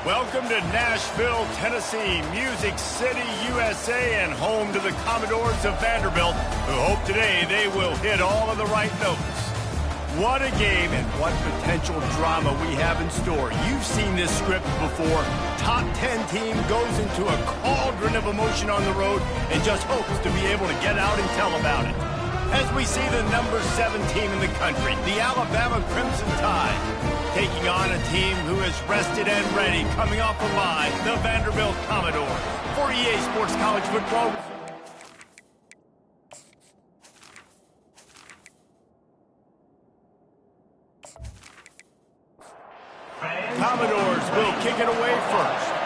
Welcome to Nashville, Tennessee, Music City, USA, and home to the Commodores of Vanderbilt, who hope today they will hit all of the right notes. What a game and what potential drama we have in store. You've seen this script before. Top 10 team goes into a cauldron of emotion on the road and just hopes to be able to get out and tell about it. As we see the number 7 team in the country, the Alabama Crimson Tide, taking on a team who is rested and ready, coming off a bye, the Vanderbilt Commodores. For EA Sports College Football. Commodores will kick it away first.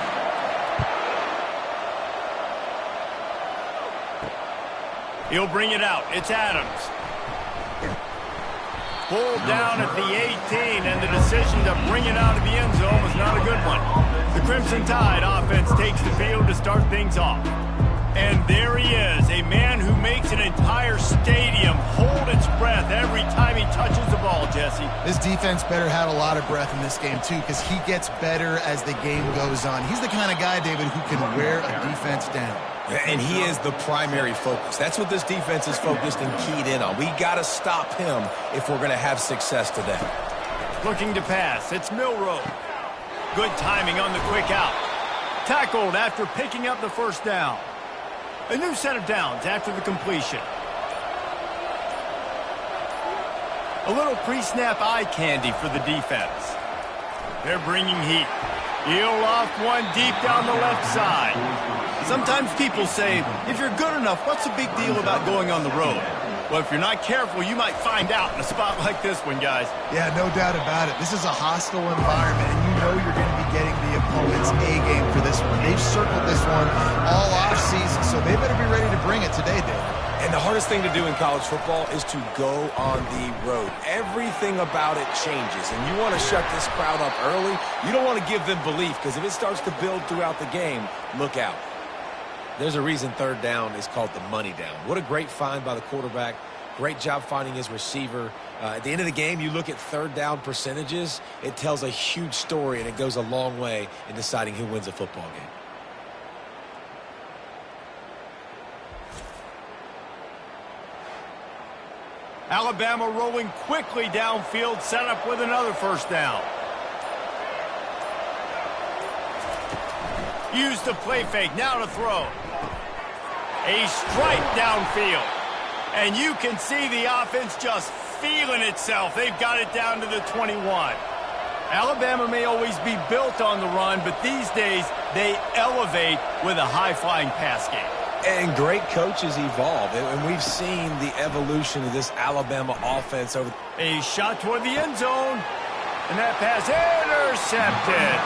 He'll bring it out. It's Adams. Pulled down at the 18, and the decision to bring it out of the end zone was not a good one. The Crimson Tide offense takes the field to start things off. And there he is, a man who makes an entire stadium hold its breath every time he touches the ball, Jesse. This defense better have a lot of breath in this game, too, because he gets better as the game goes on. He's the kind of guy, David, who can wear a defense down. And he is the primary focus. That's what this defense is focused and keyed in on. We got to stop him if we're going to have success today. Looking to pass. It's Milroe. Good timing on the quick out. Tackled after picking up the first down. A new set of downs after the completion. A little pre-snap eye candy for the defense. They're bringing heat. He'll off one deep down the left side. Sometimes people say, if you're good enough, what's the big deal about going on the road? Well, if you're not careful, you might find out in a spot like this one, guys. Yeah, no doubt about it. This is a hostile environment, and you know you're going to be getting the opponent's A-game for this one. They've circled this one all offseason, so they better be ready to bring it today, David. And the hardest thing to do in college football is to go on the road. Everything about it changes, and you want to shut this crowd up early. You don't want to give them belief, because if it starts to build throughout the game, look out. There's a reason third down is called the money down. What a great find by the quarterback. Great job finding his receiver. At the end of the game, you look at third down percentages. It tells a huge story, and it goes a long way in deciding who wins a football game. Alabama rolling quickly downfield, set up with another first down. Use the play fake, now to throw. A strike downfield. And you can see the offense just feeling itself. They've got it down to the 21. Alabama may always be built on the run, but these days they elevate with a high-flying pass game. And great coaches evolve, and we've seen the evolution of this Alabama offense over. A shot toward the end zone, and that pass intercepted.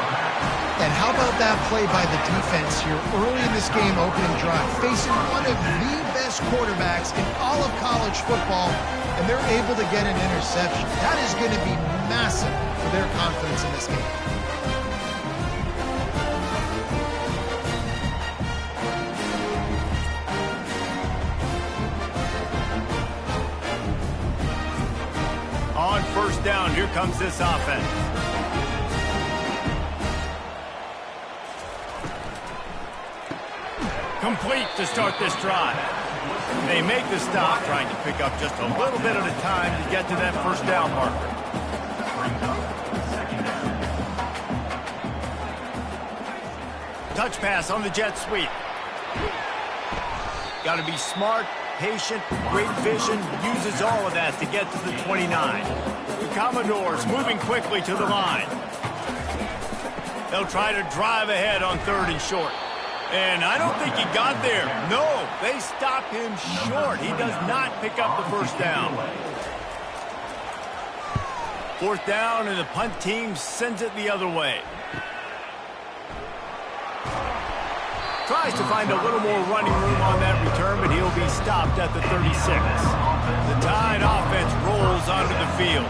And how about that play by the defense here early in this game opening drive, facing one of the best quarterbacks in all of college football, and they're able to get an interception. That is going to be massive for their confidence in this game. On first down, here comes this offense. Complete to start this drive. They make the stop, trying to pick up just a little bit at a time to get to that first down marker. Touch pass on the jet sweep. Got to be smart, patient, great vision, uses all of that to get to the 29. The Commodores moving quickly to the line. They'll try to drive ahead on third and short. And I don't think he got there. No, they stop him short. He does not pick up the first down. Fourth down, and the punt team sends it the other way. Tries to find a little more running room on that return, but he'll be stopped at the 36. The Tide offense rolls onto the field.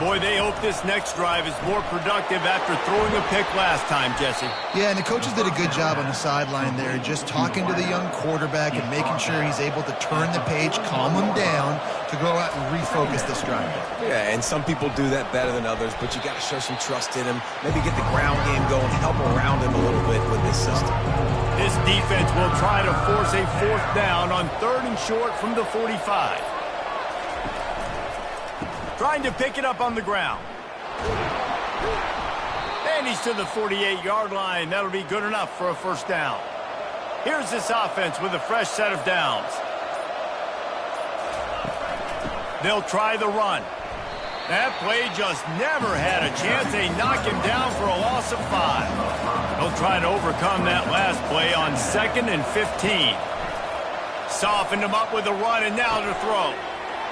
Boy, they hope this next drive is more productive after throwing a pick last time, Jesse. Yeah, and the coaches did a good job on the sideline there, just talking to the young quarterback and making sure he's able to turn the page, calm him down to go out and refocus this drive. Yeah, and some people do that better than others, but you got to show some trust in him. Maybe get the ground game going, help around him a little bit with this system. This defense will try to force a 4th down on 3rd and short from the 45. Trying to pick it up on the ground. And he's to the 48-yard line. That'll be good enough for a 1st down. Here's this offense with a fresh set of downs. They'll try the run. That play just never had a chance. They knock him down for a loss of 5. They'll try to overcome that last play on 2nd and 15. Softened him up with a run, and now to throw.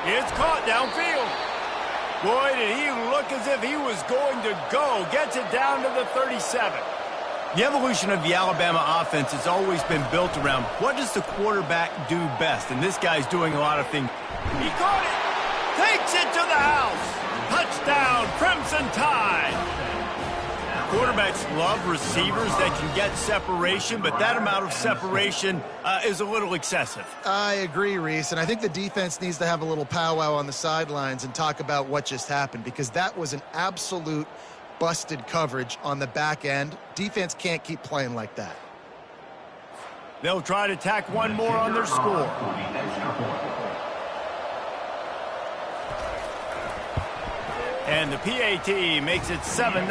It's caught downfield. Boy, did he look as if he was going to go. Gets it down to the 37. The evolution of the Alabama offense has always been built around what does the quarterback do best, and this guy's doing a lot of things. He caught it. Takes it to the house. Touchdown, Crimson Tide. Quarterbacks love receivers that can get separation, but that amount of separation is a little excessive. I agree, Reese, and I think the defense needs to have a little powwow on the sidelines and talk about what just happened, because that was an absolute busted coverage on the back end. Defense can't keep playing like that. They'll try to tack one more on their score. And the PAT makes it 7-0.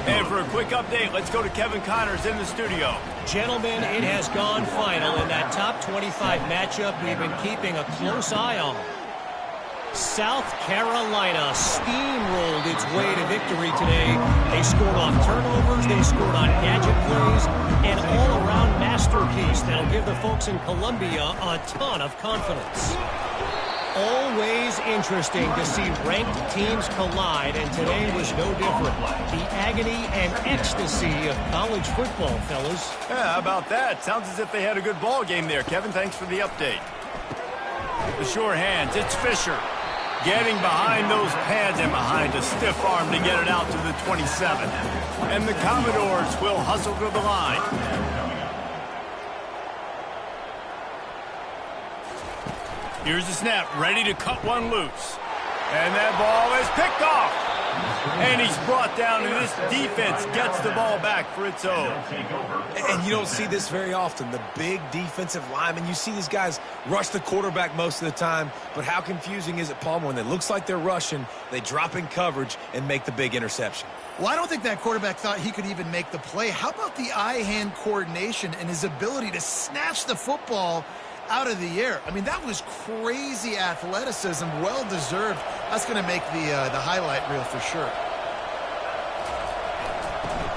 And for a quick update, let's go to Kevin Connors in the studio. Gentlemen, it has gone final in that top 25 matchup we've been keeping a close eye on. South Carolina steamrolled its way to victory today. They scored on turnovers, they scored on gadget plays, an all-around masterpiece that'll give the folks in Columbia a ton of confidence. Always interesting to see ranked teams collide, and today was no different. The agony and ecstasy of college football, fellas. Yeah, how about that? Sounds as if they had a good ball game there. Kevin, thanks for the update. The sure hands, it's Fisher. Getting behind those pads and behind a stiff arm to get it out to the 27. And the Commodores will hustle to the line. Here's the snap, ready to cut one loose. And that ball is picked off. And he's brought down, and this defense gets the ball back for its own. And you don't see this very often. The big defensive linemen, you see these guys rush the quarterback most of the time, but how confusing is it, Palmer, when it looks like they're rushing, they drop in coverage and make the big interception? Well, I don't think that quarterback thought he could even make the play. How about the eye-hand coordination and his ability to snatch the football out of the air? I mean, that was crazy athleticism, well-deserved. That's going to make the highlight reel for sure.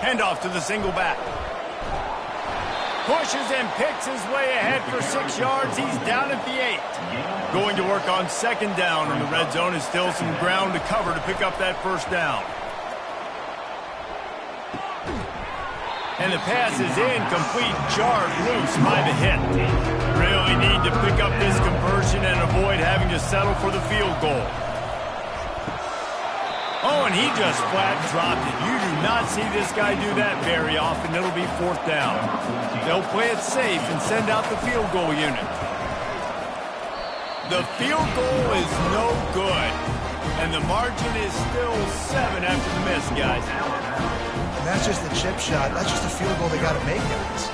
Handoff to the single back. Pushes and picks his way ahead for 6 yards. He's down at the 8. Going to work on 2nd down in the red zone. Is still some ground to cover to pick up that 1st down. And the pass is incomplete, jarred loose by the hit. Really need to pick up this conversion and avoid having to settle for the field goal. Oh, and he just flat dropped it. You do not see this guy do that very often. It'll be 4th down. They'll play it safe and send out the field goal unit. The field goal is no good. And the margin is still 7 after the miss, guys. And that's just a chip shot. That's just a field goal they got to make, guys.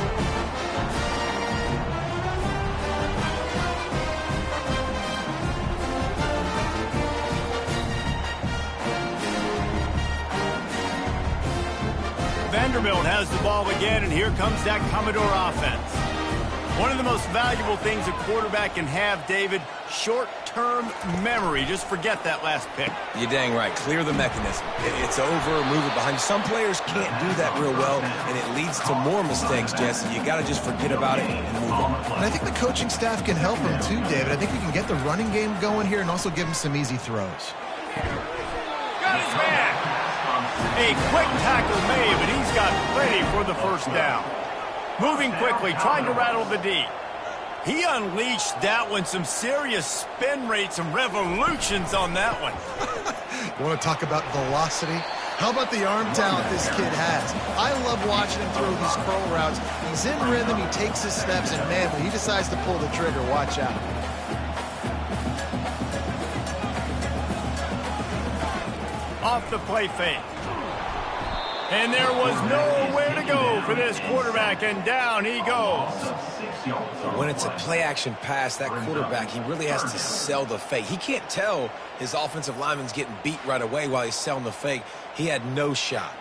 Vanderbilt has the ball again, and here comes that Commodore offense. One of the most valuable things a quarterback can have, David, short-term memory. Just forget that last pick. You're dang right. Clear the mechanism. It's over, move it behind. Some players can't do that real well, and it leads to more mistakes, Jesse. You got to just forget about it and move on. And I think the coaching staff can help him too, David. I think we can get the running game going here and also give him some easy throws. Got his man. A quick tackle made, but he's got plenty for the 1st down. Moving quickly, trying to rattle the D. He unleashed that one. Some serious spin rates, some revolutions on that one. Want to talk about velocity? How about the arm talent this kid has? I love watching him throw these curl routes. He's in rhythm, he takes his steps, and man, when he decides to pull the trigger, watch out. Off the play fake. And there was nowhere to go for this quarterback, and down he goes. When it's a play-action pass, that quarterback, he really has to sell the fake. He can't tell his offensive lineman's getting beat right away while he's selling the fake. He had no shot.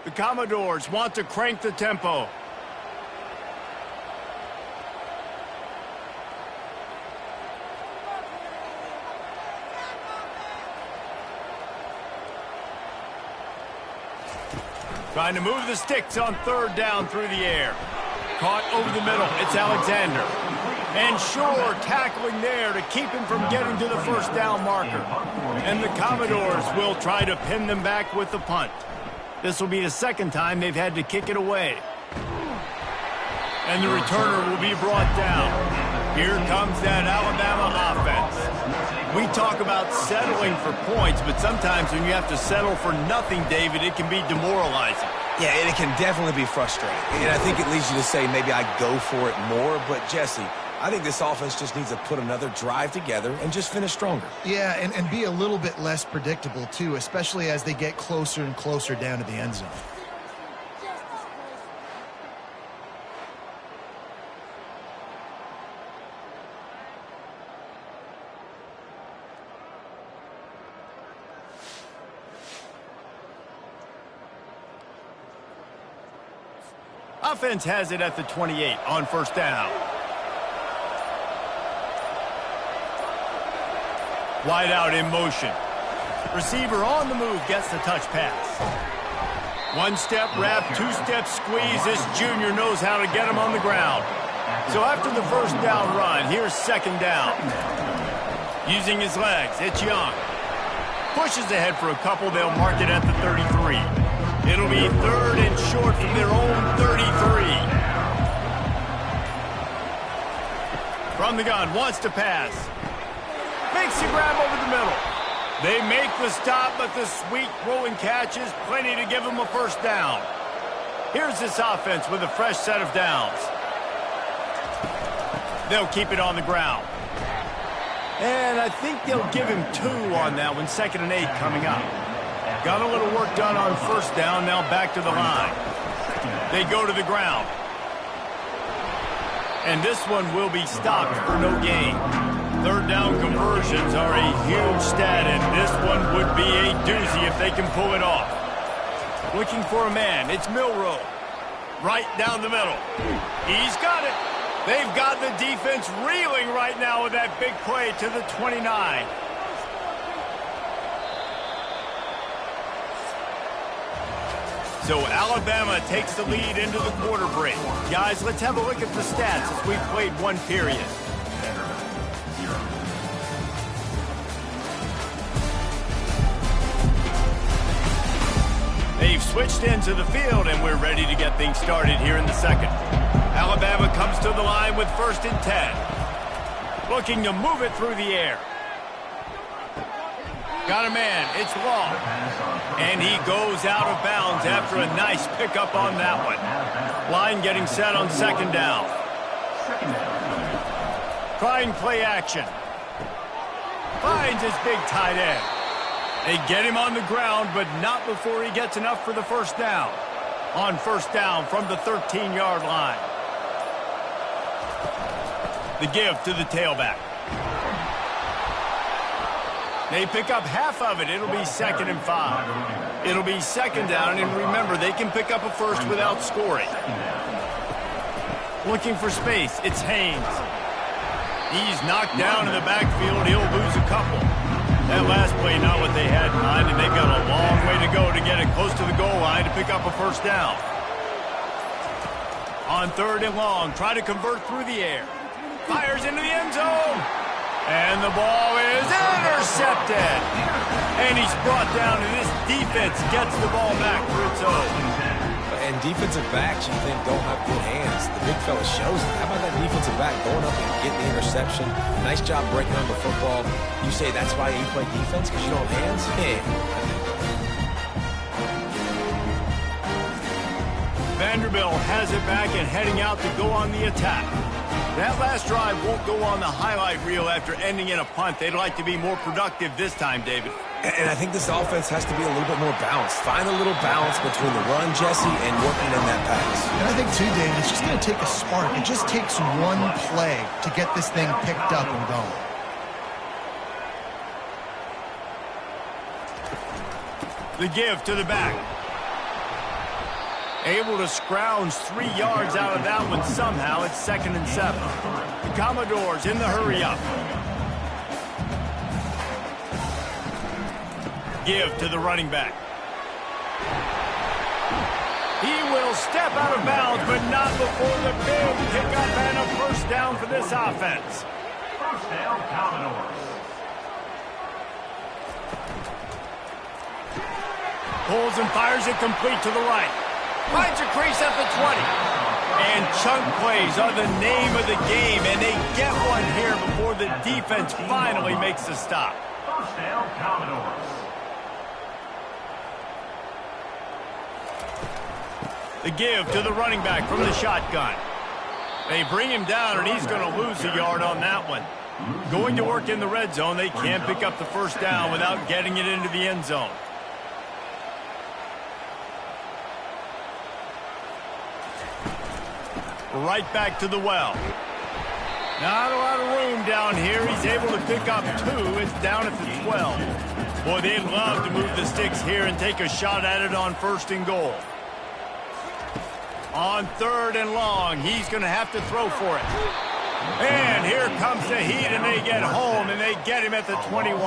The Commodores want to crank the tempo. Trying to move the sticks on third down through the air. Caught over the middle. It's Alexander. And Shore tackling there to keep him from getting to the first down marker. And the Commodores will try to pin them back with the punt. This will be the second time they've had to kick it away. And the returner will be brought down. Here comes that Alabama offense. We talk about settling for points, but sometimes when you have to settle for nothing, David, it can be demoralizing. Yeah, and it can definitely be frustrating. And I think it leads you to say maybe I go for it more. But, Jesse, I think this offense just needs to put another drive together and just finish stronger. Yeah, and be a little bit less predictable, too, especially as they get closer and closer down to the end zone. Offense has it at the 28 on first down. Wide out in motion. Receiver on the move gets the touch pass. One step wrap, two step squeeze. This junior knows how to get him on the ground. So after the first down run, here's second down. Using his legs, it's Young. Pushes ahead for a couple. They'll mark it at the 33. It'll be third and short from their own 33. From the gun, wants to pass. Makes the grab over the middle. They make the stop, but the sweet rolling catch is plenty to give them a first down. Here's this offense with a fresh set of downs. They'll keep it on the ground. And I think they'll give him 2 on that one, 2nd and 8 coming up. Got a little work done on first down, now back to the line. They go to the ground. And this one will be stopped for no gain. Third down conversions are a huge stat, and this one would be a doozy if they can pull it off. Looking for a man, it's Milroe. Right down the middle. He's got it. They've got the defense reeling right now with that big play to the 29. So Alabama takes the lead into the quarter break. Guys, let's have a look at the stats as we've played one period. They've switched into the field, and we're ready to get things started here in the second. Alabama comes to the line with 1st and 10. Looking to move it through the air. Got a man, it's Law. And he goes out of bounds after a nice pickup on that one. Line getting set on second down. Trying play action. Finds his big tight end. They get him on the ground, but not before he gets enough for the first down. On first down from the 13-yard line. The give to the tailback. They pick up half of it. It'll be 2nd and 5. It'll be second down, and remember, they can pick up a first without scoring. Looking for space, it's Haynes. He's knocked down in the backfield. He'll lose a couple. That last play, not what they had in mind, and they've got a long way to go to get it close to the goal line to pick up a first down. On 3rd and long, try to convert through the air. Fires into the end zone. And the ball is intercepted. And he's brought down, and this defense gets the ball back for its own. And defensive backs you think don't have good hands, the big fella shows it. How about that defensive back going up and getting the interception? Nice job breaking on the football. You say that's why you play defense, because you don't have hands? Vanderbilt has it back and heading out to go on the attack. That last drive won't go on the highlight reel after ending in a punt. They'd like to be more productive this time, David. And I think this offense has to be a little bit more balanced. Find a little balance between the run, Jesse, and working in that pass. And I think, too, David, it's just going to take a spark. It just takes one play to get this thing picked up and going. The give to the back. Able to scrounge 3 yards out of that one somehow. It's 2nd and 7. The Commodores in the hurry-up. Give to the running back. He will step out of bounds, but not before the big pickup and a first down for this offense. First down, Commodores. Pulls and fires it complete to the right. Finds a crease at the 20. And chunk plays are the name of the game, and they get one here before the defense finally makes the stop. First down, Commodores. The give to the running back from the shotgun. They bring him down, and he's going to lose a yard on that one. Going to work in the red zone, they can't pick up the first down without getting it into the end zone. Right back to the well. Not a lot of room down here. He's able to pick up 2. It's down at the 12. Boy, they'd love to move the sticks here and take a shot at it on 1st and goal. On 3rd and long, he's going to have to throw for it. And here comes the heat, and they get home, and they get him at the 21.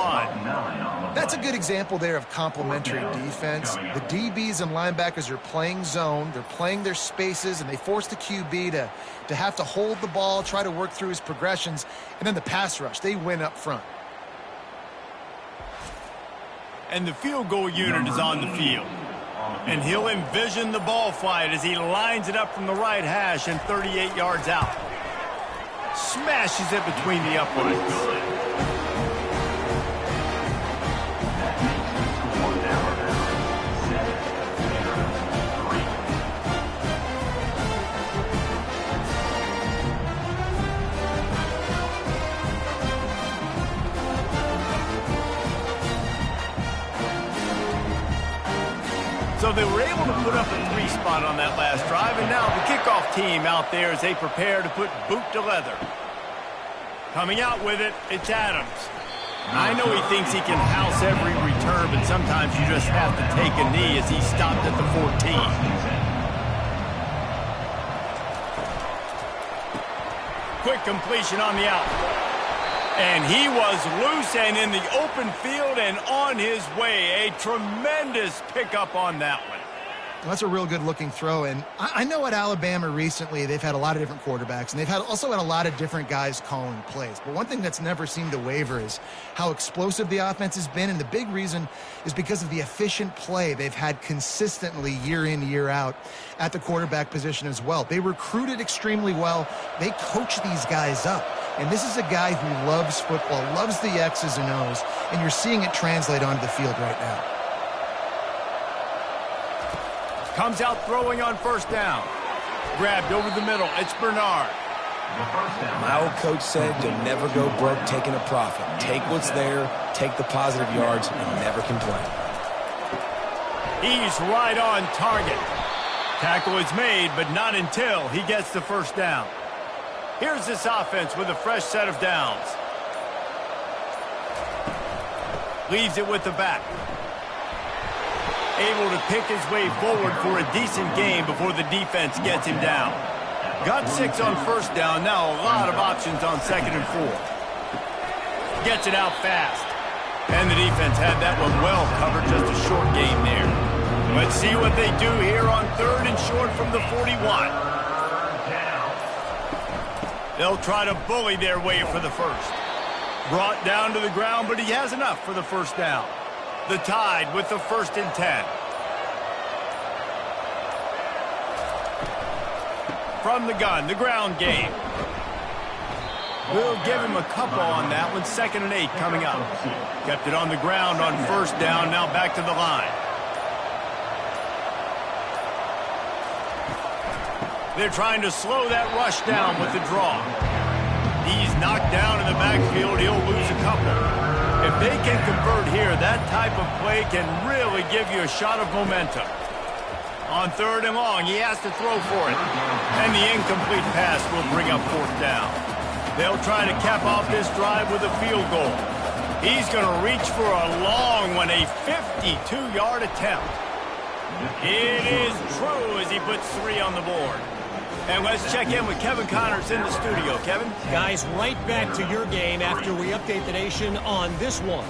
That's a good example there of complementary defense. The DBs and linebackers are playing zone. They're playing their spaces, and they force the QB to have to hold the ball, try to work through his progressions, and then the pass rush. They win up front. And the field goal unit is on the field. And he'll envision the ball flight as he lines it up from the right hash and 38 yards out. Smashes it between the uprights. So they were able to put up a 3 spot on that last drive, and now the kickoff team out there as they prepare to put boot to leather. Coming out with it, it's Adams. I know he thinks he can house every return, but sometimes you just have to take a knee as he stopped at the 14. Quick completion on the out. And he was loose and in the open field and on his way. A tremendous pickup on that one. Well, that's a real good-looking throw. And I know at Alabama recently they've had a lot of different quarterbacks, and they've also had a lot of different guys calling plays. But one thing that's never seemed to waver is how explosive the offense has been, and the big reason is because of the efficient play they've had consistently year in, year out at the quarterback position as well. They recruited extremely well. They coach these guys up. And this is a guy who loves football, loves the X's and O's, and you're seeing it translate onto the field right now. Comes out throwing on 1st down. Grabbed over the middle. It's Bernard. My old coach said you'll never go broke taking a profit. Take what's there, take the positive yards, and never complain. He's right on target. Tackle is made, but not until he gets the 1st down. Here's this offense with a fresh set of downs. Leaves it with the back. Able to pick his way forward for a decent gain before the defense gets him down. Got 6 on 1st down. Now a lot of options on 2nd and 4. Gets it out fast. And the defense had that one well covered. Just a short gain there. Let's see what they do here on 3rd and short from the 41. They'll try to bully their way for the 1st. Brought down to the ground, but he has enough for the 1st down. The Tide with the 1st and 10. from the gun, the ground game. We'll give him a couple on that one. 2nd and 8 coming up. Kept it on the ground on 1st down. Now back to the line. They're trying to slow that rush down with the draw. He's knocked down in the backfield. He'll lose a couple. If they can convert here, that type of play can really give you a shot of momentum. On 3rd and long, he has to throw for it. And the incomplete pass will bring up 4th down. They'll try to cap off this drive with a field goal. He's going to reach for a long one, a 52-yard attempt. It is true as he puts 3 on the board. And let's check in with Kevin Connors in the studio. Kevin? Guys, right back to your game after we update the nation on this one.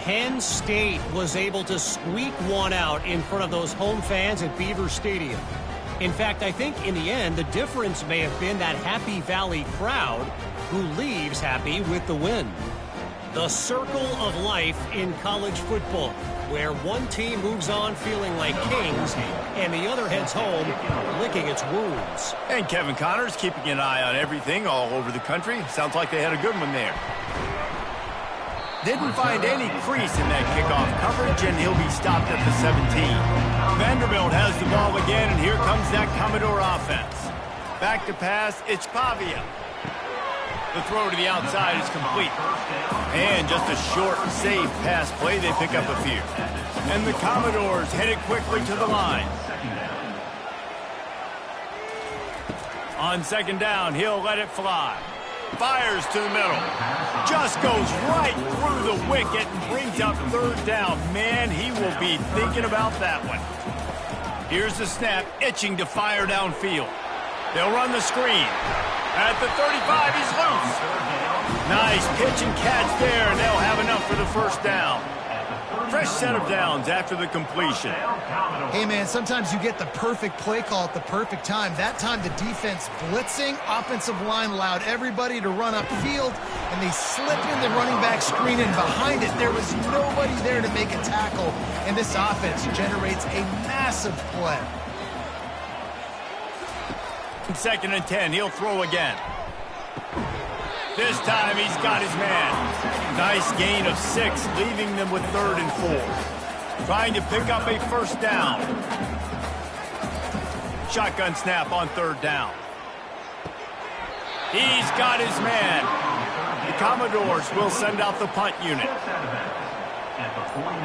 Penn State was able to squeak one out in front of those home fans at Beaver Stadium. In fact, I think in the end, the difference may have been that Happy Valley crowd who leaves happy with the win. The circle of life in college football, where one team moves on feeling like kings and the other heads home licking its wounds. And Kevin Connors keeping an eye on everything all over the country. Sounds like they had a good one there. Didn't find any crease in that kickoff coverage, and he'll be stopped at the 17. Vanderbilt has the ball again, and here comes that Commodore offense. Back to pass, it's Pavia. The throw to the outside is complete. And just a short, safe pass play, they pick up a few. And the Commodores headed quickly to the line. On 2nd down, he'll let it fly. Fires to the middle. Just goes right through the wicket and brings up 3rd down. Man, he will be thinking about that one. Here's the snap, itching to fire downfield. They'll run the screen. At the 35, he's loose. Nice pitch and catch there, and they'll have enough for the 1st down. Fresh set of downs after the completion. Hey, man, sometimes you get the perfect play call at the perfect time. That time the defense blitzing, offensive line allowed everybody to run upfield, and they slipped in the running back screen, and behind it there was nobody there to make a tackle, and this offense generates a massive play. 2nd and 10, he'll throw again. This time he's got his man. Nice gain of 6, leaving them with 3rd and 4. Trying to pick up a 1st down. Shotgun snap on 3rd down. He's got his man. The Commodores will send out the punt unit. At the 49.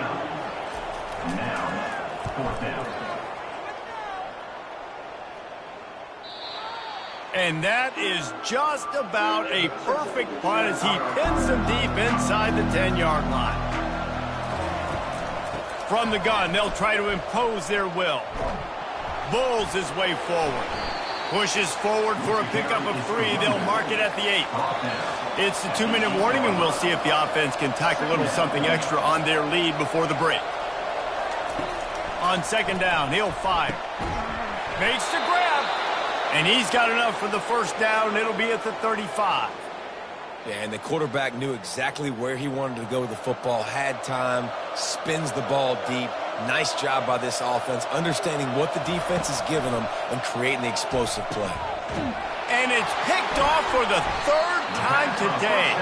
Now, 4th down. And that is just about a perfect punt as he pins them deep inside the 10-yard line. From the gun, they'll try to impose their will. Bulls his way forward. Pushes forward for a pickup of 3. They'll mark it at the 8. It's the 2-minute warning, and we'll see if the offense can tack a little something extra on their lead before the break. On 2nd down, he'll fire. Makes the grab. And he's got enough for the 1st down. It'll be at the 35. Yeah, and the quarterback knew exactly where he wanted to go with the football, had time, spins the ball deep. Nice job by this offense, understanding what the defense is giving them and creating the explosive play. And it's picked off for the 3rd time today.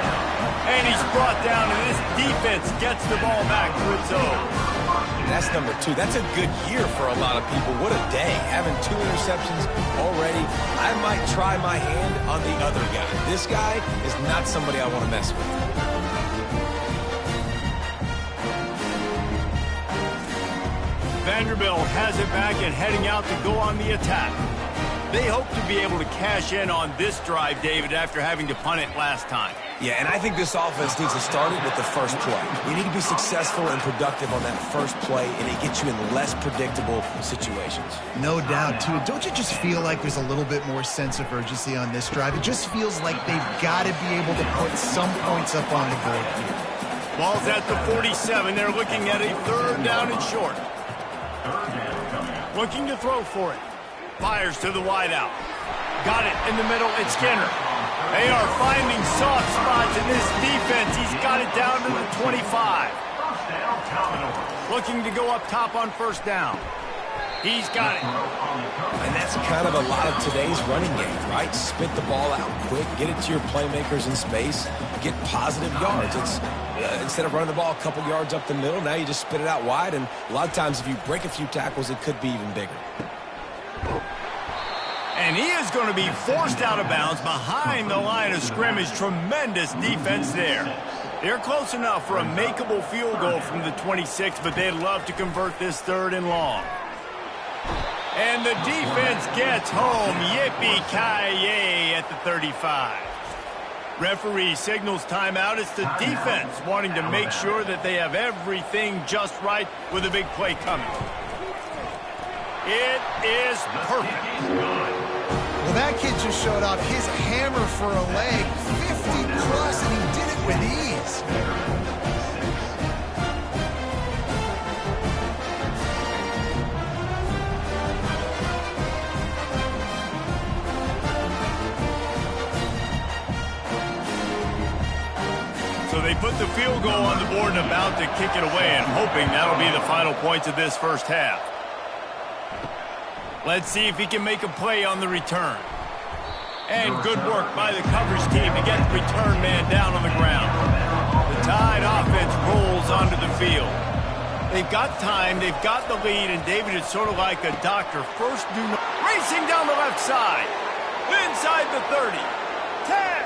And he's brought down, and this defense gets the ball back to its own. That's number 2. That's a good year for a lot of people. What a day. Having 2 interceptions already. I might try my hand on the other guy. This guy is not somebody I want to mess with. Vanderbilt has it back and heading out to go on the attack. They hope to be able to cash in on this drive, David, after having to punt it last time. Yeah, and I think this offense needs to start it with the first play. You need to be successful and productive on that first play, and it gets you in less predictable situations. No doubt, too. Don't you just feel like there's a little bit more sense of urgency on this drive? It just feels like they've got to be able to put some points up on the board here. Ball's at the 47. They're looking at a 3rd down and short. Looking to throw for it. Fires to the wideout. Got it in the middle. It's Skinner. They are finding soft spots in this defense. He's got it down to the 25. 1st down, Commodore. Looking to go up top on 1st down. He's got it. And that's kind of a lot of today's running games, right? Spit the ball out quick, get it to your playmakers in space, get positive yards. It's instead of running the ball a couple yards up the middle, now you just spit it out wide, and a lot of times if you break a few tackles, it could be even bigger. And he is going to be forced out of bounds behind the line of scrimmage. Tremendous defense there. They're close enough for a makeable field goal from the 26, but they'd love to convert this 3rd and long. And the defense gets home. Yippee-ki-yay at the 35. Referee signals timeout. It's the defense wanting to make sure that they have everything just right with a big play coming. It is perfect. Well, that kid just showed off his hammer for a leg, 50-plus, and he did it with ease. So they put the field goal on the board and about to kick it away, and hoping that'll be the final points of this first half. Let's see if he can make a play on the return. And good work by the coverage team to get the return man down on the ground. The Tide offense rolls onto the field. They've got time, they've got the lead, and David is sort of like a doctor. First, racing down the left side. Inside the 30. 10.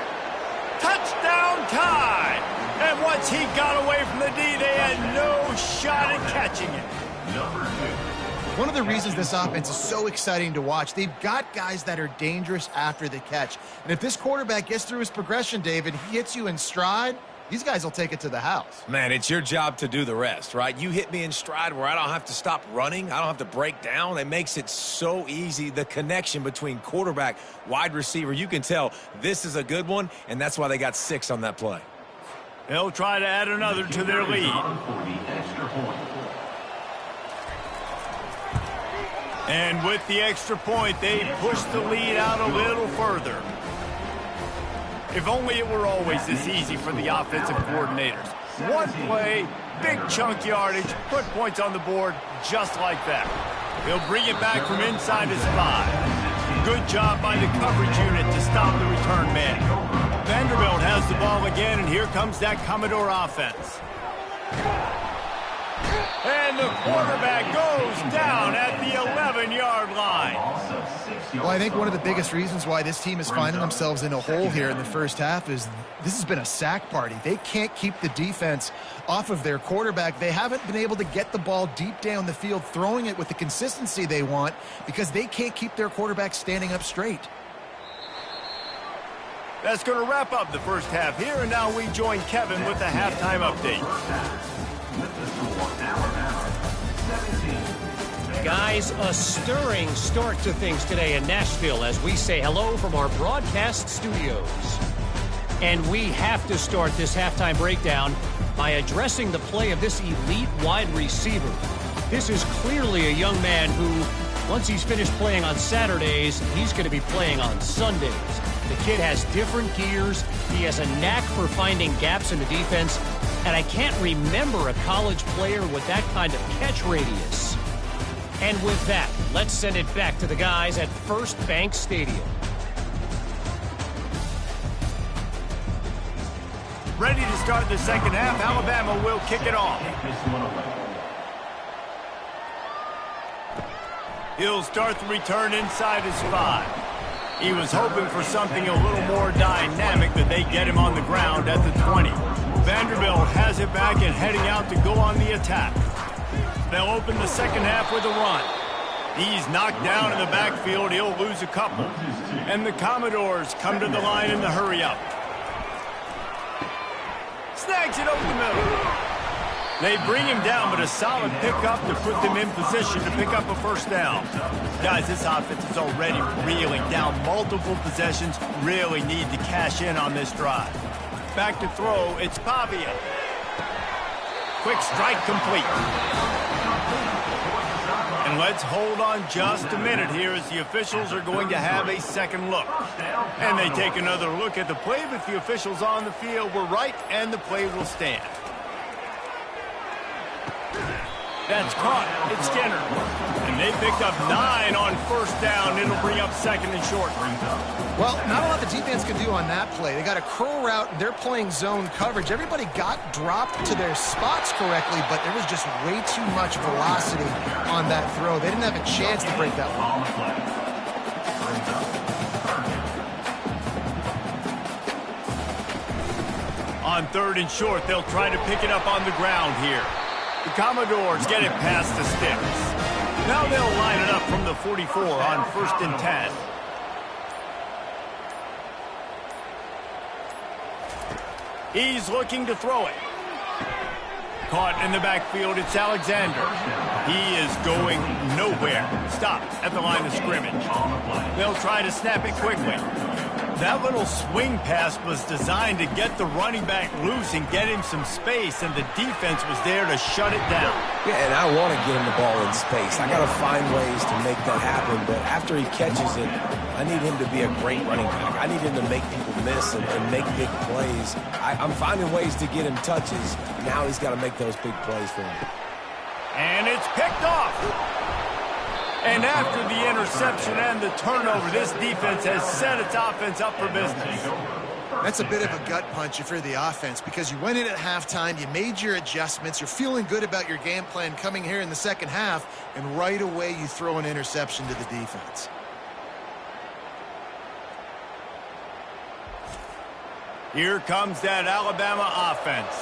Touchdown Tide. And once he got away from the D, they had no shot at catching it. Number 2. One of the reasons this offense is so exciting to watch, they've got guys that are dangerous after the catch. And if this quarterback gets through his progression, David, he hits you in stride, these guys will take it to the house. Man, it's your job to do the rest, right? You hit me in stride where I don't have to stop running. I don't have to break down. It makes it so easy. The connection between quarterback, wide receiver, you can tell this is a good one, and that's why they got 6 on that play. They'll try to add another to their lead. And with the extra point, they push the lead out a little further. If only it were always this easy for the offensive coordinators. One play, big chunk yardage, put points on the board just like that. He'll bring it back from inside his 5. Good job by the coverage unit to stop the return man. Vanderbilt has the ball again, and here comes that Commodore offense. And the quarterback goes down at the 11-yard line. Well, I think one of the biggest reasons why this team is finding themselves in a hole here in the first half is this has been a sack party. They can't keep the defense off of their quarterback. They haven't been able to get the ball deep down the field, throwing it with the consistency they want because they can't keep their quarterback standing up straight. That's going to wrap up the first half here, and now we join Kevin with the halftime update. Guys, a stirring start to things today in Nashville as we say hello from our broadcast studios. And we have to start this halftime breakdown by addressing the play of this elite wide receiver. This is clearly a young man who, once he's finished playing on Saturdays, he's going to be playing on Sundays. The kid has different gears. He has a knack for finding gaps in the defense. And I can't remember a college player with that kind of catch radius. And with that, let's send it back to the guys at First Bank Stadium. Ready to start the second half. Alabama will kick it off. He'll start the return inside his 5. He was hoping for something a little more dynamic, but they get him on the ground at the 20. Vanderbilt has it back and heading out to go on the attack. They'll open the second half with a run. He's knocked down in the backfield. He'll lose a couple. And the Commodores come to the line in the hurry-up. Snags it over the middle. They bring him down, but a solid pickup to put them in position to pick up a first down. Guys, this offense is already reeling down multiple possessions. Really need to cash in on this drive. Back to throw, it's Pavia. Quick strike complete. And let's hold on just a minute here as the officials are going to have a second look. And they take another look at the play, but the officials on the field were right, and the play will stand. That's caught. It's Skinner. And And they picked up 9 on first down. It'll bring up second and short. Well, not a lot the defense could do on that play. They got a curl route, and they're playing zone coverage. Everybody got dropped to their spots correctly, but there was just way too much velocity on that throw. They didn't have a chance to break that one. On third and short, they'll try to pick it up on the ground here. The Commodores get it past the sticks. Now they'll line it up from the 44 on first and 10. He's looking to throw it. Caught in the backfield, it's Alexander. He is going nowhere. Stopped at the line of scrimmage. They'll try to snap it quickly. That little swing pass was designed to get the running back loose and get him some space, and the defense was there to shut it down. Yeah, and I want to get him the ball in space. I got to find ways to make that happen, but after he catches it, I need him to be a great running back. I need him to make people miss and make big plays. I'm finding ways to get him touches. Now he's got to make those big plays for him. And it's picked off. And after the interception and the turnover, this defense has set its offense up for business. That's a bit of a gut punch if you're the offense, because you went in at halftime, you made your adjustments, you're feeling good about your game plan coming here in the second half, and right away you throw an interception to the defense. Here comes that Alabama offense.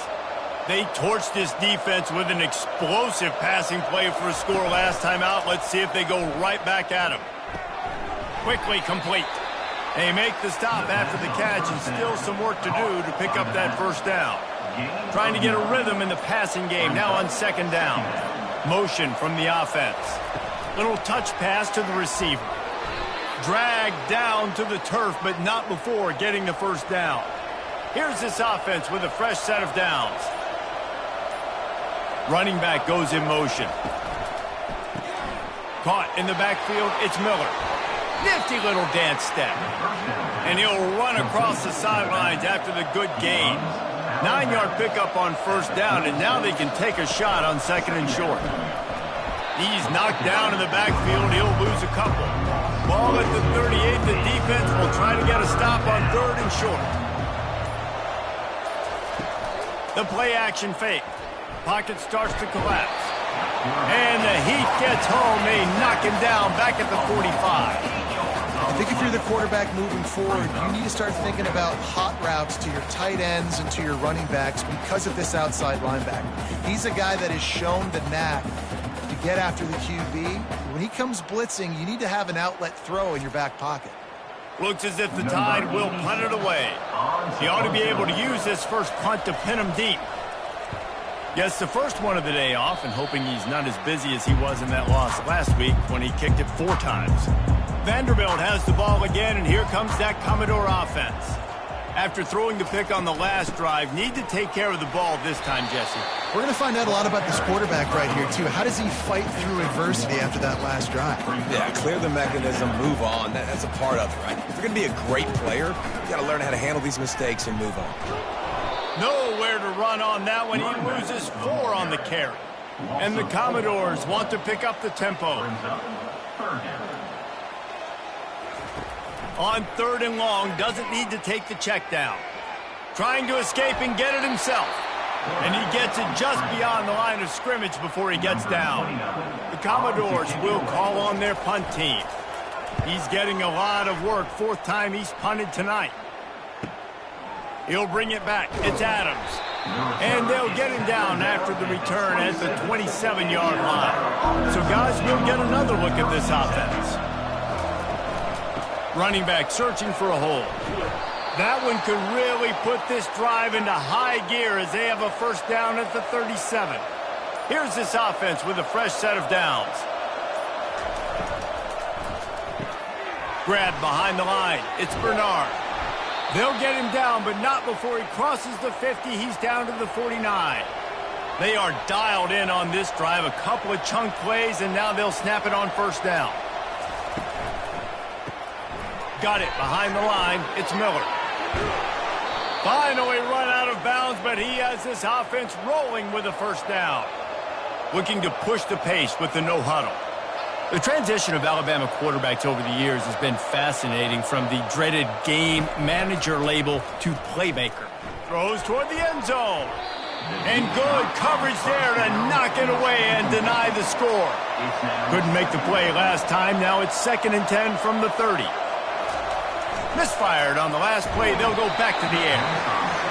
They torched this defense with an explosive passing play for a score last time out. Let's see if they go right back at him. Quickly complete. They make the stop after the catch, and still some work to do to pick up that first down. Trying to get a rhythm in the passing game, now on second down. Motion from the offense. Little touch pass to the receiver. Dragged down to the turf, but not before getting the first down. Here's this offense with a fresh set of downs. Running back goes in motion. Caught in the backfield, it's Miller. Nifty little dance step. And he'll run across the sidelines after the good gain. 9-yard pickup on first down, and now they can take a shot on second and short. He's knocked down in the backfield. He'll lose a couple. Ball at the 38. The defense will try to get a stop on third and short. The play action fake. Pocket starts to collapse. And the heat gets home. They knock him down back at the 45. I think if you're the quarterback moving forward, you need to start thinking about hot routes to your tight ends and to your running backs because of this outside linebacker. He's a guy that has shown the knack to get after the QB. When he comes blitzing, you need to have an outlet throw in your back pocket. Looks as if the Tide will punt it away. He ought to be able to use this first punt to pin him deep. Gets the first one of the day off, and hoping he's not as busy as he was in that loss last week when he kicked it 4 times. Vanderbilt has the ball again, and here comes that Commodore offense. After throwing the pick on the last drive, need to take care of the ball this time, Jesse. We're going to find out a lot about this quarterback right here, too. How does he fight through adversity after that last drive? Yeah, clear the mechanism, move on. That's a part of it, right? If you're going to be a great player, you got to learn how to handle these mistakes and move on. Nowhere to run on that one. He loses 4 on the carry. And the Commodores want to pick up the tempo. On third and long, doesn't need to take the check down. Trying to escape and get it himself. And he gets it just beyond the line of scrimmage before he gets down. The Commodores will call on their punt team. He's getting a lot of work. 4th time he's punted tonight. He'll bring it back. It's Adams. And they'll get him down after the return at the 27-yard line. So, guys, we'll get another look at this offense. Running back searching for a hole. That one could really put this drive into high gear as they have a first down at the 37. Here's this offense with a fresh set of downs. Grab behind the line. It's Bernard. They'll get him down, but not before he crosses the 50. He's down to the 49. They are dialed in on this drive. A couple of chunk plays, and now they'll snap it on first down. Got it behind the line. It's Miller. Finally run out of bounds, but he has this offense rolling with a first down. Looking to push the pace with the no huddle. The transition of Alabama quarterbacks over the years has been fascinating, from the dreaded game manager label to playmaker. Throws toward the end zone. And good coverage there to knock it away and deny the score. Couldn't make the play last time. Now it's 2nd and 10 from the 30. Misfired on the last play. They'll go back to the air.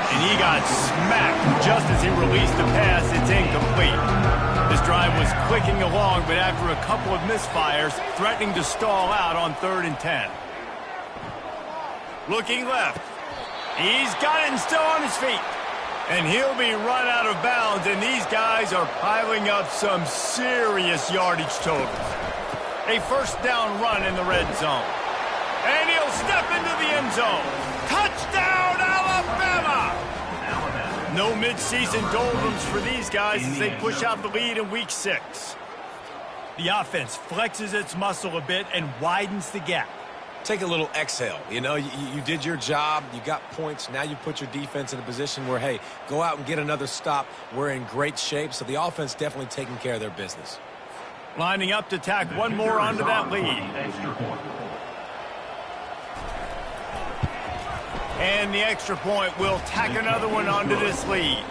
And he got smacked just as he released the pass. It's incomplete. This drive was clicking along, but after a couple of misfires, threatening to stall out on 3rd and 10. Looking left. He's got it and still on his feet. And he'll be run out of bounds, and these guys are piling up some serious yardage totals. A 1st down run in the red zone. And he'll step into the end zone. Touchdown, Alabama! No midseason doldrums for these guys as they push out the lead in Week 6. The offense flexes its muscle a bit and widens the gap. Take a little exhale. You know, you did your job. You got points. Now you put your defense in a position where, hey, go out and get another stop. We're in great shape, so the offense definitely taking care of their business. Lining up to tack one more onto that lead. And the extra point will tack another one onto this lead.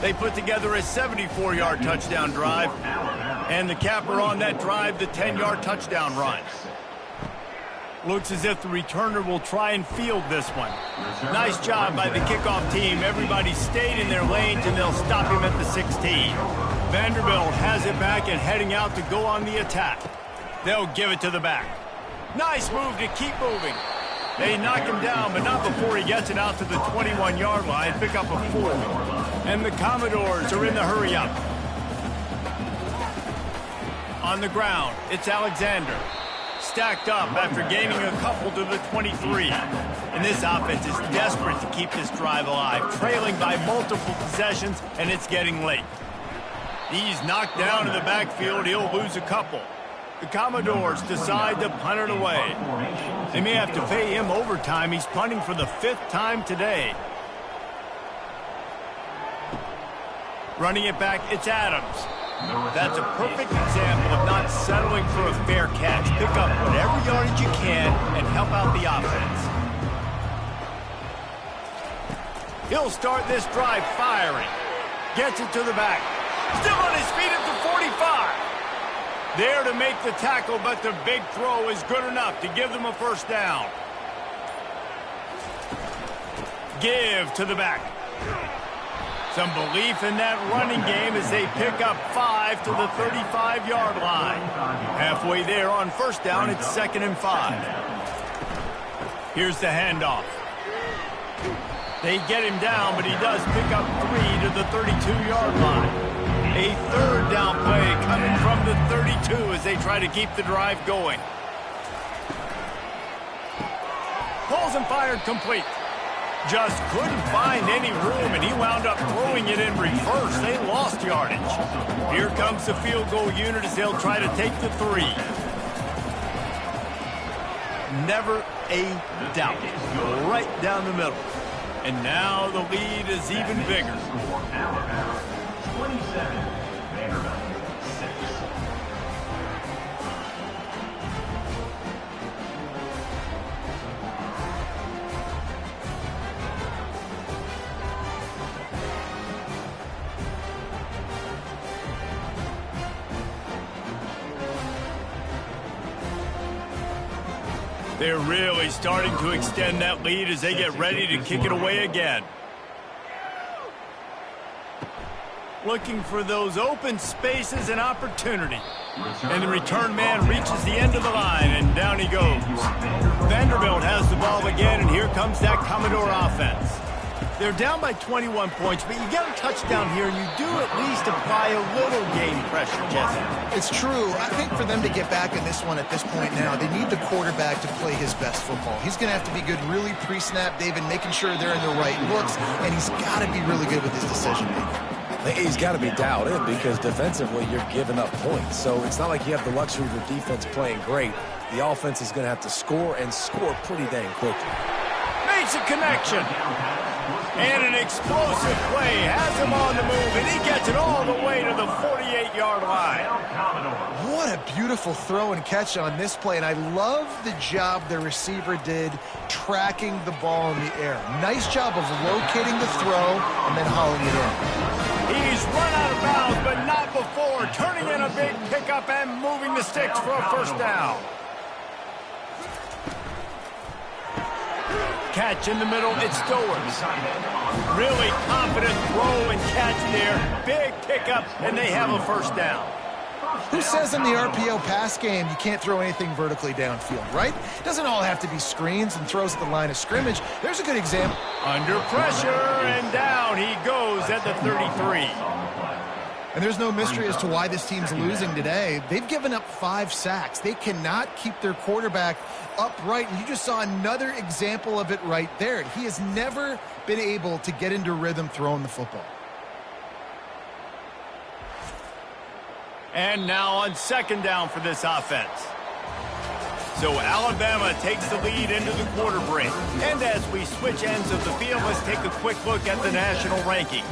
They put together a 74-yard touchdown drive. And the capper on that drive, the 10-yard touchdown run. Looks as if the returner will try and field this one. Nice job by the kickoff team. Everybody stayed in their lanes, and they'll stop him at the 16. Vanderbilt has it back and heading out to go on the attack. They'll give it to the back. Nice move to keep moving. They knock him down, but not before he gets it out to the 21-yard line. Pick up a 4. And the Commodores are in the hurry-up. On the ground, it's Alexander. Stacked up after gaining a couple to the 23. And this offense is desperate to keep this drive alive, trailing by multiple possessions, and it's getting late. He's knocked down in the backfield. He'll lose a couple. The Commodores decide to punt it away. They may have to pay him overtime. He's punting for the 5th time today. Running it back, it's Adams. That's a perfect example of not settling for a fair catch. Pick up whatever yardage you can and help out the offense. He'll start this drive firing. Gets it to the back. Still on his feet at the 45. There to make the tackle, but the big throw is good enough to give them a 1st down. Give to the back. Some belief in that running game as they pick up 5 to the 35-yard line. Halfway there on 1st down, it's 2nd and 5. Here's the handoff. They get him down, but he does pick up 3 to the 32-yard line. A 3rd down play coming from the 32 as they try to keep the drive going. Pulls and fired complete. Just couldn't find any room, and he wound up throwing it in reverse. They lost yardage. Here comes the field goal unit as they'll try to take the 3. Never a doubt. Right down the middle. And now the lead is even bigger. 27, Vanderbilt 6. They're really starting to extend that lead as they get ready to kick it away again. Looking for those open spaces and opportunity. And the return man reaches the end of the line, and down he goes. Vanderbilt has the ball again, and here comes that Commodore offense. They're down by 21 points, but you get a touchdown here, and you do at least apply a little game pressure, Jesse. It's true. I think for them to get back in this one at this point now, they need the quarterback to play his best football. He's going to have to be good really pre-snap, David, making sure they're in the right looks, and he's got to be really good with his decision-making. He's got to be dialed in because defensively you're giving up points. So it's not like you have the luxury of your defense playing great. The offense is going to have to score and score pretty dang quickly. Makes a connection. And an explosive play has him on the move, and he gets it all the way to the 48-yard line. What a beautiful throw and catch on this play, and I love the job the receiver did tracking the ball in the air. Nice job of locating the throw and then hauling it in. He's run out of bounds, but not before turning in a big pickup and moving the sticks for a first down. Catch in the middle, it's Stowers. Really confident throw and catch there. Big pickup, and they have a first down. Who says in the RPO pass game you can't throw anything vertically downfield, right? It doesn't all have to be screens and throws at the line of scrimmage. There's a good example. Under pressure, and down he goes at the 33. And there's no mystery as to why this team's losing today. They've given up 5 sacks. They cannot keep their quarterback upright. And you just saw another example of it right there. He has never been able to get into rhythm throwing the football. And now on second down for this offense. So Alabama takes the lead into the quarter break. And as we switch ends of the field, let's take a quick look at the national rankings.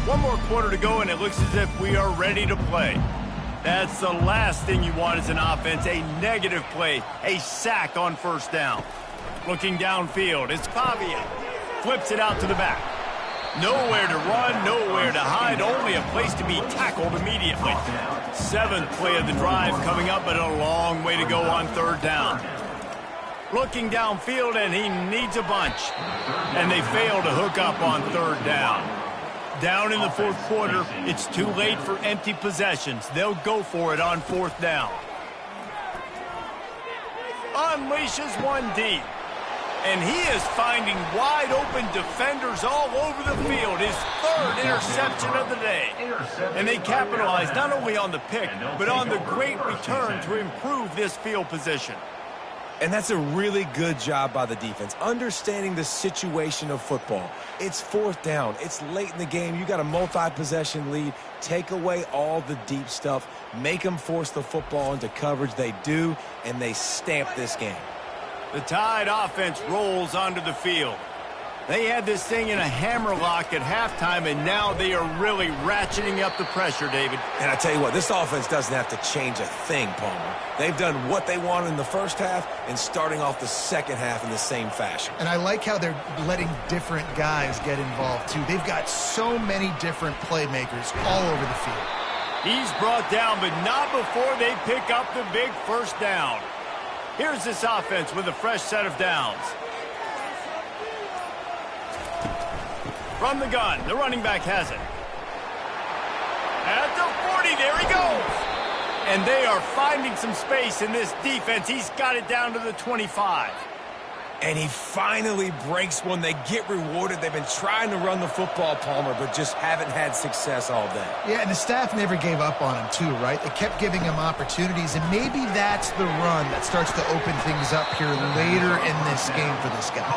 One more quarter to go, and it looks as if we are ready to play. That's the last thing you want as an offense, a negative play, a sack on first down. Looking downfield, it's Pavia. Flips it out to the back. Nowhere to run, nowhere to hide, only a place to be tackled immediately. 7th play of the drive coming up, but a long way to go on third down. Looking downfield, and he needs a bunch. And they fail to hook up on third down. Down in the fourth quarter, it's too late for empty possessions. They'll go for it on fourth down. Unleashes one deep. And he is finding wide-open defenders all over the field. His 3rd interception of the day. And they capitalize not only on the pick, but on the great return to improve this field position. And that's a really good job by the defense, understanding the situation of football. It's fourth down. It's late in the game. You got a multi-possession lead. Take away all the deep stuff. Make them force the football into coverage. They do, and they stamp this game. The Tide offense rolls onto the field. They had this thing in a hammerlock at halftime, and now they are really ratcheting up the pressure, David. And I tell you what, this offense doesn't have to change a thing, Palmer. They've done what they wanted in the first half and starting off the second half in the same fashion. And I like how they're letting different guys get involved, too. They've got so many different playmakers all over the field. He's brought down, but not before they pick up the big first down. Here's this offense with a fresh set of downs. From the gun, the running back has it. At the 40, there he goes. And they are finding some space in this defense. He's got it down to the 25. And he finally breaks one. They get rewarded. They've been trying to run the football, Palmer, but just haven't had success all day. Yeah, and the staff never gave up on him, too, right? They kept giving him opportunities, and maybe that's the run that starts to open things up here later in this game for this guy.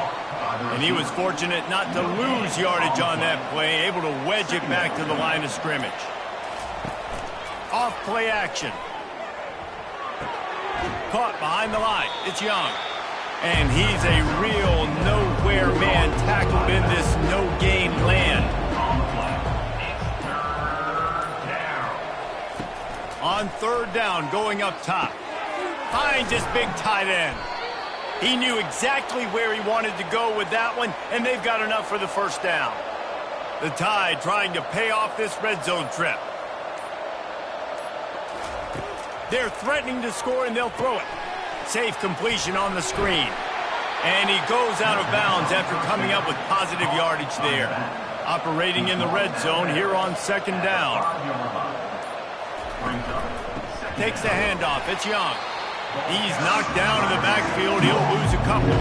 And he was fortunate not to lose yardage on that play, able to wedge it back to the line of scrimmage. Off play action. Caught behind the line. It's Young. And he's a real nowhere man tackled in this no-gain land. On third down, going up top. Finds his big tight end. He knew exactly where he wanted to go with that one, and they've got enough for the first down. The Tide trying to pay off this red zone trip. They're threatening to score, and they'll throw it. Safe completion on the screen. And he goes out of bounds after coming up with positive yardage there. Operating in the red zone here on second down. Takes the handoff. It's Young. He's knocked down in the backfield. He'll lose a couple.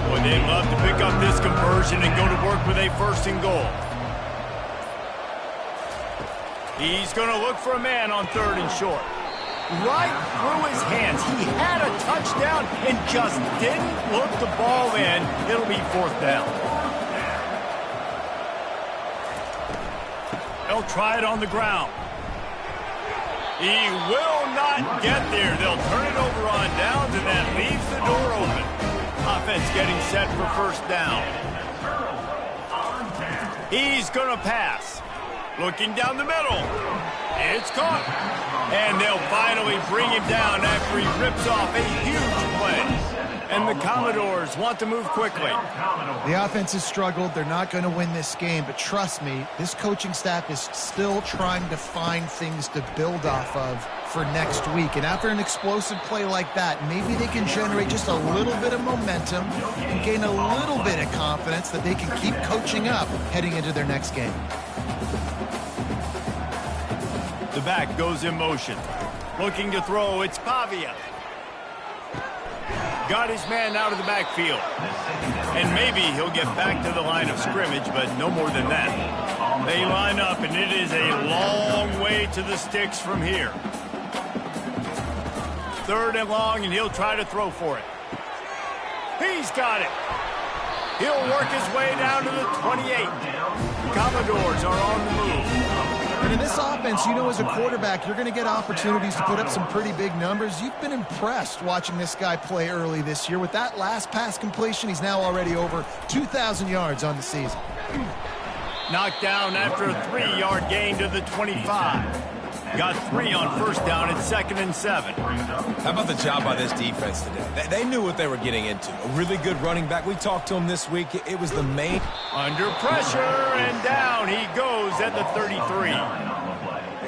Boy, they'd love to pick up this conversion and go to work with a first and goal. He's going to look for a man on third and short. Right through his hands. He had a touchdown and just didn't look the ball in. It'll be fourth down. They'll try it on the ground. He will not get there. They'll turn it over on downs, and that leaves the door open. Offense getting set for first down. He's going to pass. Looking down the middle. It's caught. And they'll finally bring him down after he rips off a huge play. And the Commodores want to move quickly. The offense has struggled. They're not going to win this game, but trust me, this coaching staff is still trying to find things to build off of for next week. And after an explosive play like that, maybe they can generate just a little bit of momentum and gain a little bit of confidence that they can keep coaching up heading into their next game. The back goes in motion. Looking to throw, it's Pavia. Got his man out of the backfield. And maybe he'll get back to the line of scrimmage, but no more than that. They line up, and it is a long way to the sticks from here. 3rd and long, and he'll try to throw for it. He's got it. He'll work his way down to the 28. Commodores are on the move. And in this offense, you know, as a quarterback, you're going to get opportunities to put up some pretty big numbers. You've been impressed watching this guy play early this year. With that last pass completion, he's now already over 2,000 yards on the season. Knocked down after a 3-yard gain to the 25. Got 3 on first down at 2nd and 7. How about the job by this defense today? They knew what they were getting into. A really good running back. We talked to him this week. It was the main. Under pressure, and down he goes at the 33.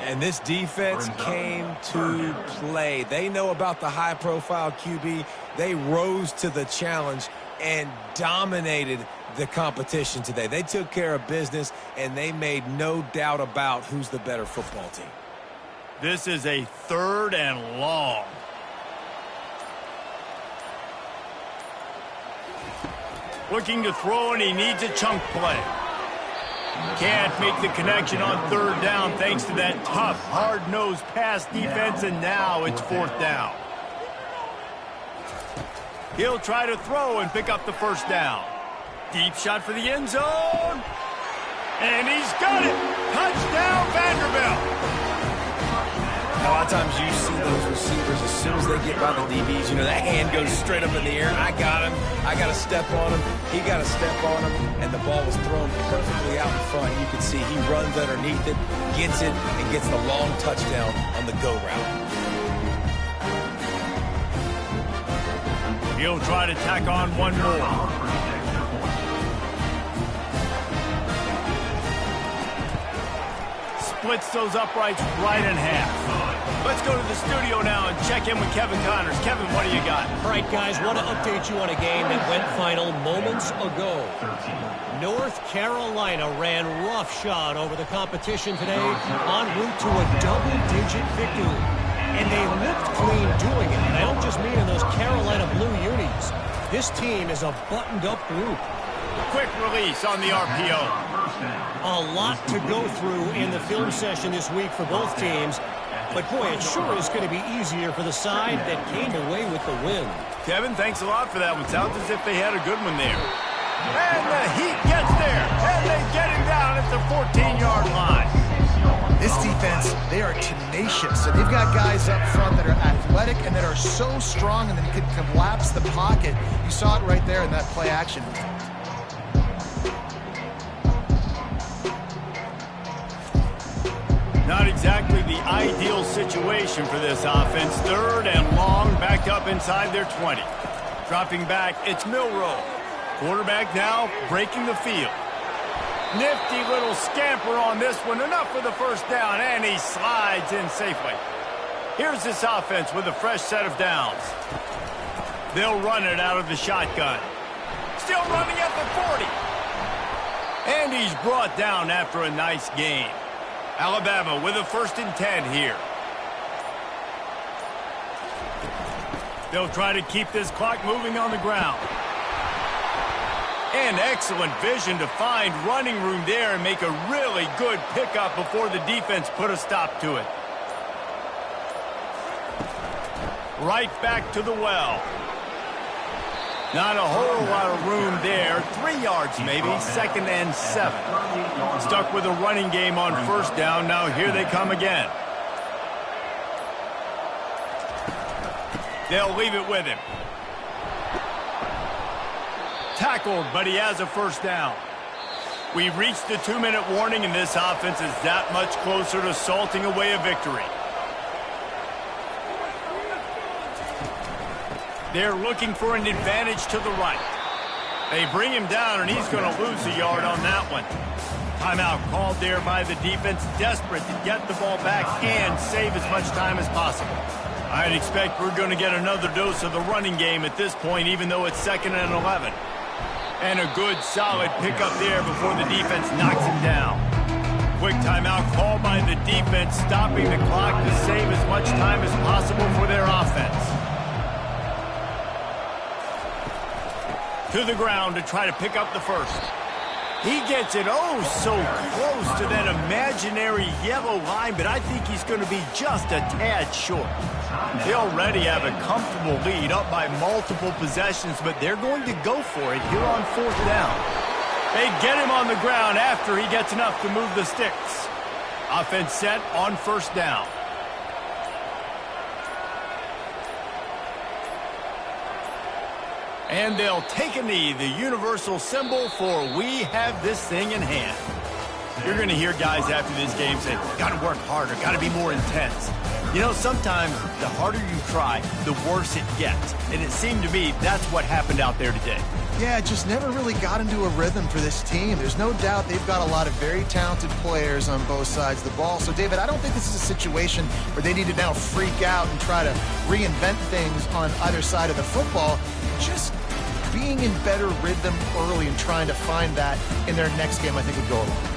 And this defense came to play. They know about the high-profile QB. They rose to the challenge and dominated the competition today. They took care of business, and they made no doubt about who's the better football team. This is a 3rd and long. Looking to throw, and he needs a chunk play. Can't make the connection on 3rd down thanks to that tough, hard-nosed pass defense, and now it's 4th down. He'll try to throw and pick up the first down. Deep shot for the end zone. And he's got it. Touchdown, Vanderbilt. A lot of times you see those receivers, as soon as they get by the DBs, you know, that hand goes straight up in the air. I got him. I got to step on him. He got to step on him. And the ball was thrown perfectly out in front. You can see he runs underneath it, gets it, and gets the long touchdown on the go route. He'll try to tack on one more. Splits those uprights right in half. Let's go to the studio now and check in with Kevin Connors. Kevin, what do you got? All right, guys, want to update you on a game that went final moments ago. North Carolina ran roughshod over the competition today en route to a double-digit victory. And they looked clean doing it. And I don't just mean in those Carolina blue unis. This team is a buttoned-up group. Quick release on the RPO. A lot to go through in the film session this week for both teams. But, boy, it sure is going to be easier for the side that came away with the win. Kevin, thanks a lot for that one. Sounds as if they had a good one there. And the Heat gets there. And they get him down at the 14-yard line. This defense, they are tenacious. And they've got guys up front that are athletic and that are so strong and that can collapse the pocket. You saw it right there in that play action. Not exactly the ideal situation for this offense. 3rd and long, backed up inside their 20. Dropping back, it's Milroe. Quarterback now breaking the field. Nifty little scamper on this one. Enough for the first down, and he slides in safely. Here's this offense with a fresh set of downs. They'll run it out of the shotgun. Still running at the 40. And he's brought down after a nice gain. Alabama with a 1st and 10 here. They'll try to keep this clock moving on the ground. And excellent vision to find running room there and make a really good pickup before the defense put a stop to it. Right back to the well. Not a whole lot of room there. 3 yards maybe, 2nd and 7. Stuck with a running game on first down. Now here they come again. They'll leave it with him. Tackled, but he has a first down. We've reached the 2-minute warning, and this offense is that much closer to salting away a victory. They're looking for an advantage to the right. They bring him down, and he's going to lose a yard on that one. Timeout called there by the defense, desperate to get the ball back and save as much time as possible. I'd expect we're going to get another dose of the running game at this point, even though it's 2nd and 11. And a good, solid pickup there before the defense knocks him down. Quick timeout called by the defense, stopping the clock to save as much time as possible for their offense. To the ground to try to pick up the first. He gets it so close to that imaginary yellow line, but I think he's going to be just a tad short. They already have a comfortable lead, up by multiple possessions, but they're going to go for it here on 4th down. They get him on the ground after he gets enough to move the sticks. Offense set on 1st down. And they'll take a knee, the universal symbol for we have this thing in hand. You're going to hear guys after this game say, got to work harder, got to be more intense. You know, sometimes the harder you try, the worse it gets. And it seemed to me that's what happened out there today. Yeah, it just never really got into a rhythm for this team. There's no doubt they've got a lot of very talented players on both sides of the ball. So, David, I don't think this is a situation where they need to now freak out and try to reinvent things on either side of the football. Just being in better rhythm early and trying to find that in their next game, I think would go a long way.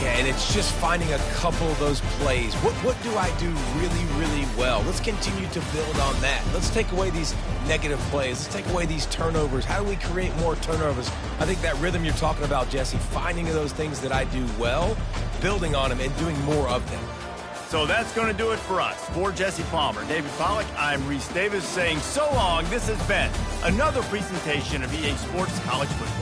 Yeah, and it's just finding a couple of those plays. What do I do really, really well? Let's continue to build on that. Let's take away these negative plays. Let's take away these turnovers. How do we create more turnovers? I think that rhythm you're talking about, Jesse, finding those things that I do well, building on them, and doing more of them. So that's going to do it for us. For Jesse Palmer, David Pollack, I'm Reese Davis saying so long. This has been another presentation of EA Sports College Football.